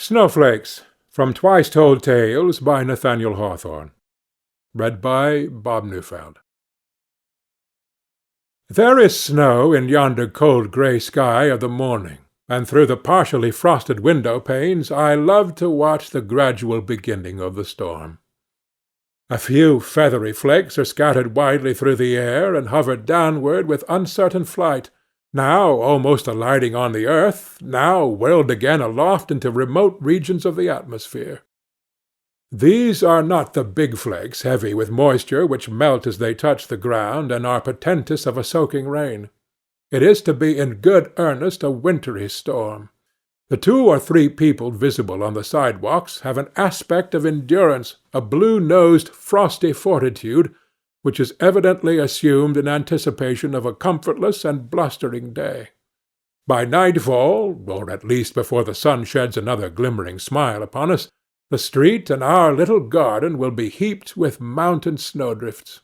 Snowflakes, from Twice Told Tales by Nathaniel Hawthorne. Read by Bob Neufeld. There is snow in yonder cold grey sky of the morning, and through the partially frosted window-panes I love to watch the gradual beginning of the storm. A few feathery flakes are scattered widely through the air and hover downward with uncertain flight, now almost alighting on the earth, now whirled again aloft into remote regions of the atmosphere. These are not the big flakes heavy with moisture which melt as they touch the ground and are portentous of a soaking rain. It is to be in good earnest a wintry storm. The 2 or 3 people visible on the sidewalks have an aspect of endurance, a blue-nosed, frosty fortitude, which is evidently assumed in anticipation of a comfortless and blustering day. By nightfall, or at least before the sun sheds another glimmering smile upon us, the street and our little garden will be heaped with mountain snowdrifts.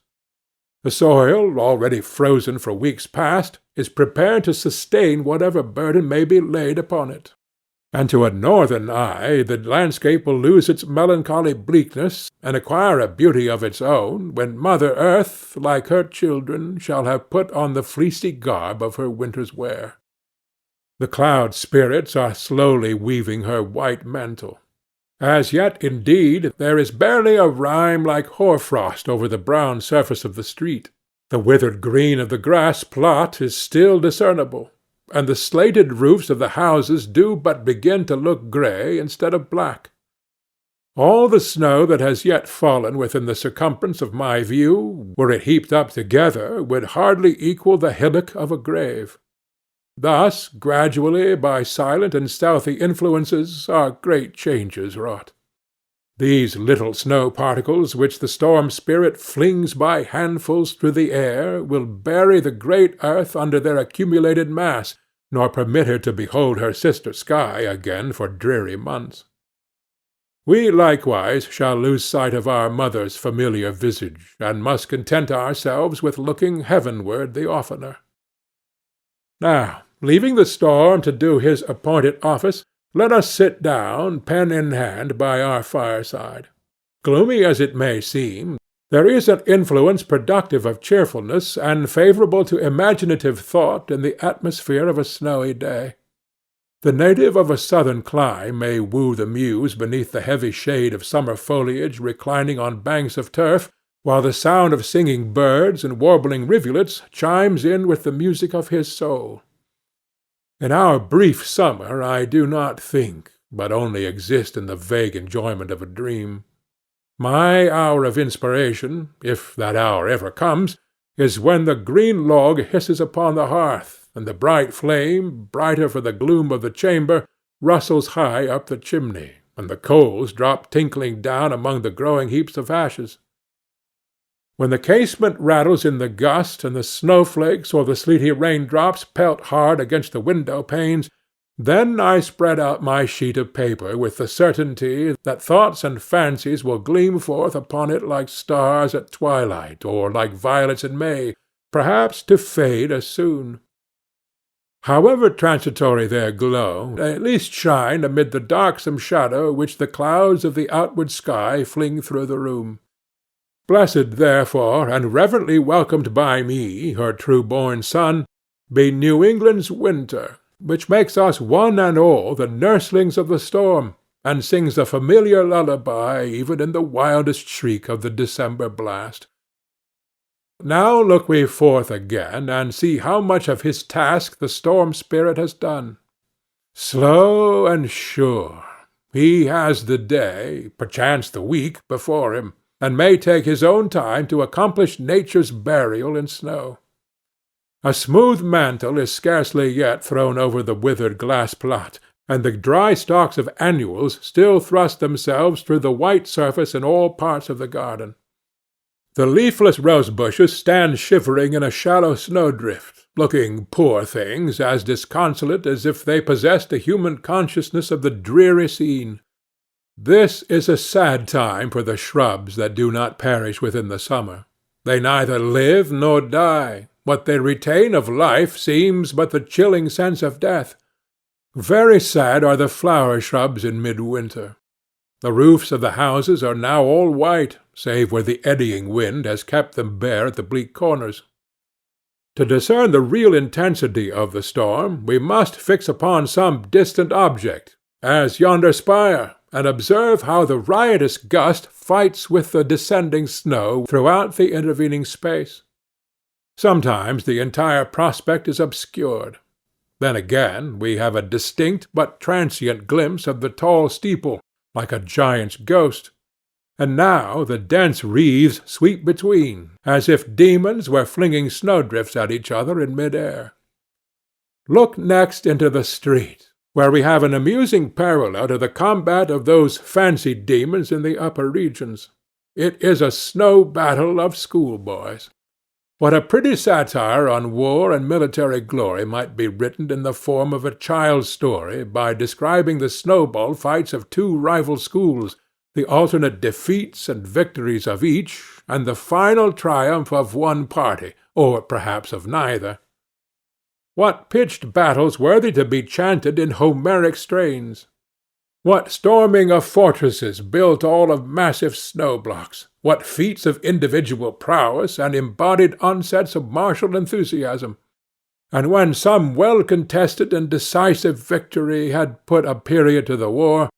The soil, already frozen for weeks past, is prepared to sustain whatever burden may be laid upon it. And to a northern eye the landscape will lose its melancholy bleakness and acquire a beauty of its own when Mother Earth, like her children, shall have put on the fleecy garb of her winter's wear. The cloud spirits are slowly weaving her white mantle. As yet, indeed, there is barely a rime like hoar-frost over the brown surface of the street. The withered green of the grass plot is still discernible, and the slated roofs of the houses do but begin to look grey instead of black. All the snow that has yet fallen within the circumference of my view, were it heaped up together, would hardly equal the hillock of a grave. Thus, gradually, by silent and stealthy influences, are great changes wrought. These little snow particles which the storm-spirit flings by handfuls through the air will bury the great earth under their accumulated mass, nor permit her to behold her sister sky again for dreary months. We likewise shall lose sight of our mother's familiar visage, and must content ourselves with looking heavenward the oftener. Now, leaving the storm to do his appointed office, let us sit down, pen in hand, by our fireside. Gloomy as it may seem, there is an influence productive of cheerfulness and favorable to imaginative thought in the atmosphere of a snowy day. The native of a southern clime may woo the muse beneath the heavy shade of summer foliage reclining on banks of turf, while the sound of singing birds and warbling rivulets chimes in with the music of his soul. In our brief summer I do not think, but only exist in the vague enjoyment of a dream. My hour of inspiration, if that hour ever comes, is when the green log hisses upon the hearth, and the bright flame, brighter for the gloom of the chamber, rustles high up the chimney, and the coals drop tinkling down among the growing heaps of ashes. When the casement rattles in the gust, and the snowflakes or the sleety raindrops pelt hard against the window-panes, then I spread out my sheet of paper with the certainty that thoughts and fancies will gleam forth upon it like stars at twilight, or like violets in May, perhaps to fade as soon. However transitory their glow, they at least shine amid the darksome shadow which the clouds of the outward sky fling through the room. Blessed, therefore, and reverently welcomed by me, her true-born son, be New England's winter, which makes us one and all the nurslings of the storm, and sings a familiar lullaby even in the wildest shriek of the December blast. Now look we forth again, and see how much of his task the storm-spirit has done. Slow and sure, he has the day, perchance the week, before him, and may take his own time to accomplish nature's burial in snow. A smooth mantle is scarcely yet thrown over the withered glass plot, and the dry stalks of annuals still thrust themselves through the white surface in all parts of the garden. The leafless rose-bushes stand shivering in a shallow snowdrift, looking, poor things, as disconsolate as if they possessed a human consciousness of the dreary scene. This is a sad time for the shrubs that do not perish within the summer. They neither live nor die. What they retain of life seems but the chilling sense of death. Very sad are the flower shrubs in midwinter. The roofs of the houses are now all white, save where the eddying wind has kept them bare at the bleak corners. To discern the real intensity of the storm, we must fix upon some distant object, as yonder spire, and observe how the riotous gust fights with the descending snow throughout the intervening space. Sometimes the entire prospect is obscured. Then again we have a distinct but transient glimpse of the tall steeple, like a giant's ghost. And now the dense wreaths sweep between, as if demons were flinging snowdrifts at each other in mid-air. Look next into the street, where we have an amusing parallel to the combat of those fancied demons in the upper regions. It is a snow battle of schoolboys. What a pretty satire on war and military glory might be written in the form of a child's story by describing the snowball fights of two rival schools, the alternate defeats and victories of each, and the final triumph of one party, or perhaps of neither. What pitched battles worthy to be chanted in Homeric strains! What storming of fortresses built all of massive snow-blocks! What feats of individual prowess and embodied onsets of martial enthusiasm! And when some well-contested and decisive victory had put a period to the war,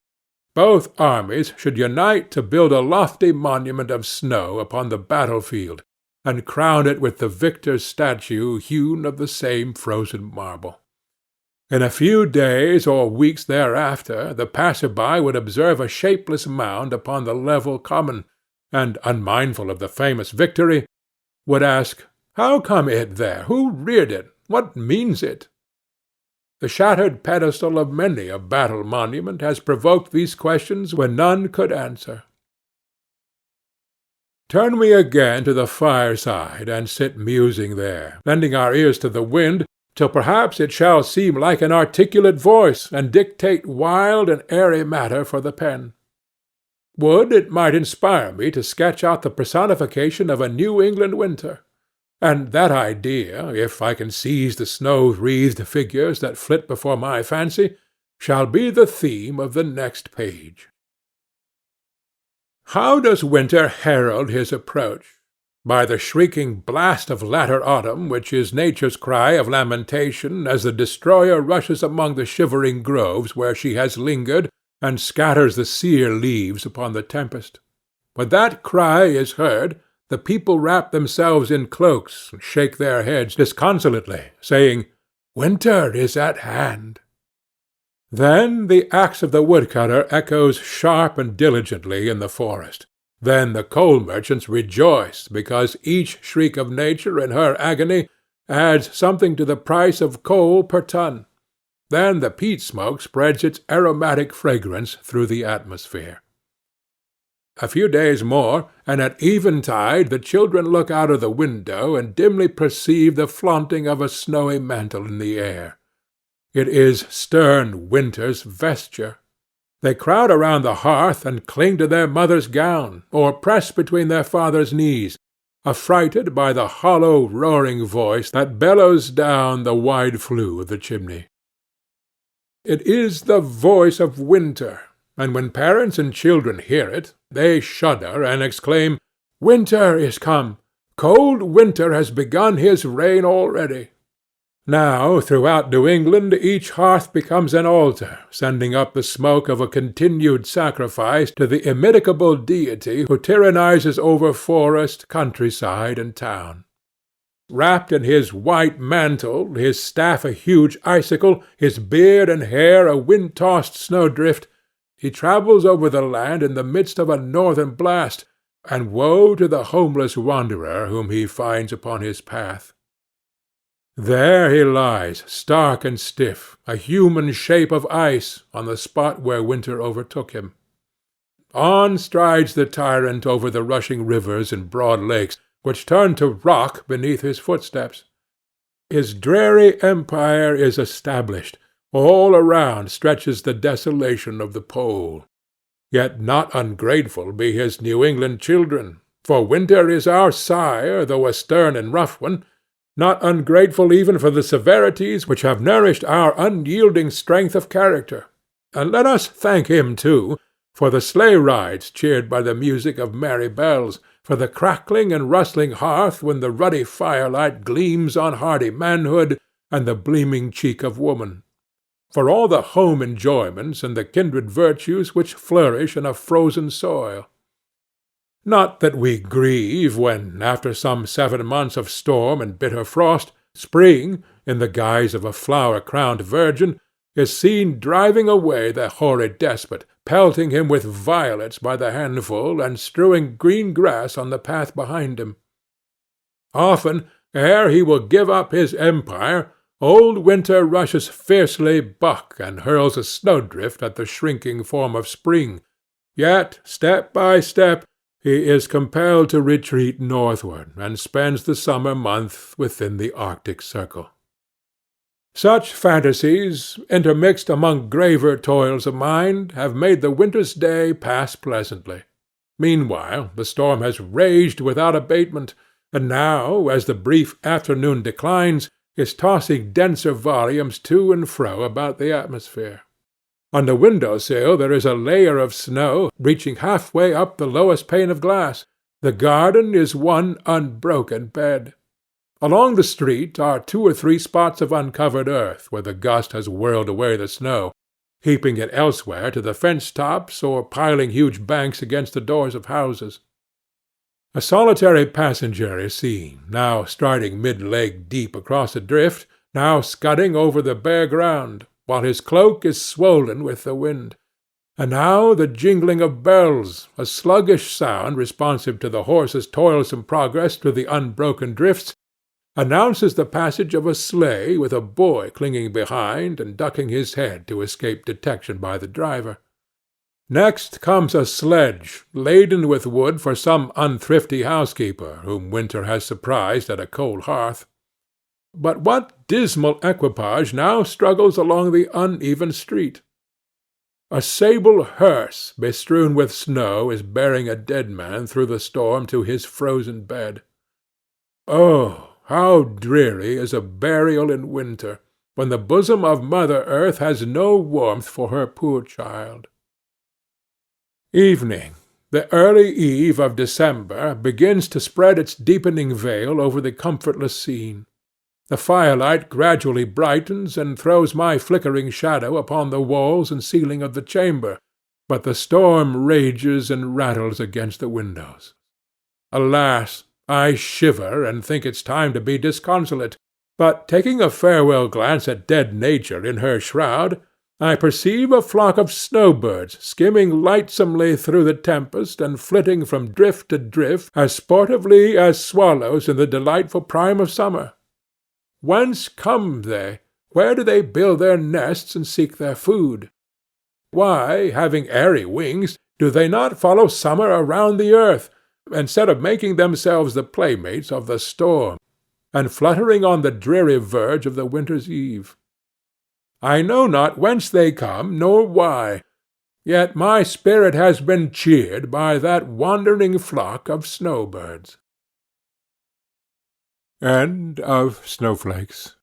both armies should unite to build a lofty monument of snow upon the battlefield, and crown it with the victor's statue hewn of the same frozen marble. In a few days or weeks thereafter the passer-by would observe a shapeless mound upon the level common, and, unmindful of the famous victory, would ask, "How come it there? Who reared it? What means it?" The shattered pedestal of many a battle monument has provoked these questions when none could answer. Turn we again to the fireside, and sit musing there, lending our ears to the wind, till perhaps it shall seem like an articulate voice, and dictate wild and airy matter for the pen. Would it might inspire me to sketch out the personification of a New England winter, and that idea, if I can seize the snow-wreathed figures that flit before my fancy, shall be the theme of the next page. How does winter herald his approach? By the shrieking blast of latter autumn, which is nature's cry of lamentation as the destroyer rushes among the shivering groves where she has lingered, and scatters the sere leaves upon the tempest. When that cry is heard, the people wrap themselves in cloaks and shake their heads disconsolately, saying, "Winter is at hand." Then the axe of the woodcutter echoes sharp and diligently in the forest. Then the coal merchants rejoice because each shriek of nature in her agony adds something to the price of coal per ton. Then the peat smoke spreads its aromatic fragrance through the atmosphere. A few days more, and at eventide the children look out of the window and dimly perceive the flaunting of a snowy mantle in the air. It is stern winter's vesture. They crowd around the hearth and cling to their mother's gown, or press between their father's knees, affrighted by the hollow, roaring voice that bellows down the wide flue of the chimney. It is the voice of winter, and when parents and children hear it, they shudder and exclaim, "Winter is come! Cold winter has begun his reign already." Now throughout New England each hearth becomes an altar, sending up the smoke of a continued sacrifice to the immitigable deity who tyrannizes over forest, countryside, and town. Wrapped in his white mantle, his staff a huge icicle, his beard and hair a wind-tossed snowdrift, he travels over the land in the midst of a northern blast, and woe to the homeless wanderer whom he finds upon his path. There he lies, stark and stiff, a human shape of ice, on the spot where winter overtook him. On strides the tyrant over the rushing rivers and broad lakes, which turn to rock beneath his footsteps. His dreary empire is established. All around stretches the desolation of the pole. Yet not ungrateful be his New England children, for winter is our sire, though a stern and rough one, not ungrateful even for the severities which have nourished our unyielding strength of character. And let us thank him, too, for the sleigh rides cheered by the music of merry bells, for the crackling and rustling hearth when the ruddy firelight gleams on hardy manhood and the gleaming cheek of woman, for all the home enjoyments and the kindred virtues which flourish in a frozen soil. Not that we grieve when, after some 7 months of storm and bitter frost, spring, in the guise of a flower-crowned virgin, is seen driving away the horrid despot, pelting him with violets by the handful, and strewing green grass on the path behind him. Often, ere he will give up his empire, old winter rushes fiercely buck and hurls a snowdrift at the shrinking form of spring, yet, step by step, he is compelled to retreat northward, and spends the summer month within the Arctic Circle. Such fantasies, intermixed among graver toils of mind, have made the winter's day pass pleasantly. Meanwhile the storm has raged without abatement, and now, as the brief afternoon declines, is tossing denser volumes to and fro about the atmosphere. On the window-sill there is a layer of snow reaching half-way up the lowest pane of glass. The garden is one unbroken bed. Along the street are 2 or 3 spots of uncovered earth where the gust has whirled away the snow, heaping it elsewhere to the fence-tops or piling huge banks against the doors of houses. A solitary passenger is seen, now striding mid-leg deep across a drift, now scudding over the bare ground, while his cloak is swollen with the wind. And now the jingling of bells, a sluggish sound responsive to the horse's toilsome progress through the unbroken drifts, announces the passage of a sleigh with a boy clinging behind and ducking his head to escape detection by the driver. Next comes a sledge laden with wood for some unthrifty housekeeper whom winter has surprised at a cold hearth. But what dismal equipage now struggles along the uneven street? A sable hearse bestrewn with snow is bearing a dead man through the storm to his frozen bed. Oh, how dreary is a burial in winter, when the bosom of Mother Earth has no warmth for her poor child! Evening, the early eve of December, begins to spread its deepening veil over the comfortless scene. The firelight gradually brightens and throws my flickering shadow upon the walls and ceiling of the chamber, but the storm rages and rattles against the windows. Alas! I shiver and think it's time to be disconsolate, but taking a farewell glance at dead nature in her shroud, I perceive a flock of snowbirds skimming lightsomely through the tempest and flitting from drift to drift as sportively as swallows in the delightful prime of summer. Whence come they? Where do they build their nests and seek their food? Why, having airy wings, do they not follow summer around the earth, instead of making themselves the playmates of the storm, and fluttering on the dreary verge of the winter's eve? I know not whence they come, nor why, yet my spirit has been cheered by that wandering flock of snowbirds. End of Snowflakes,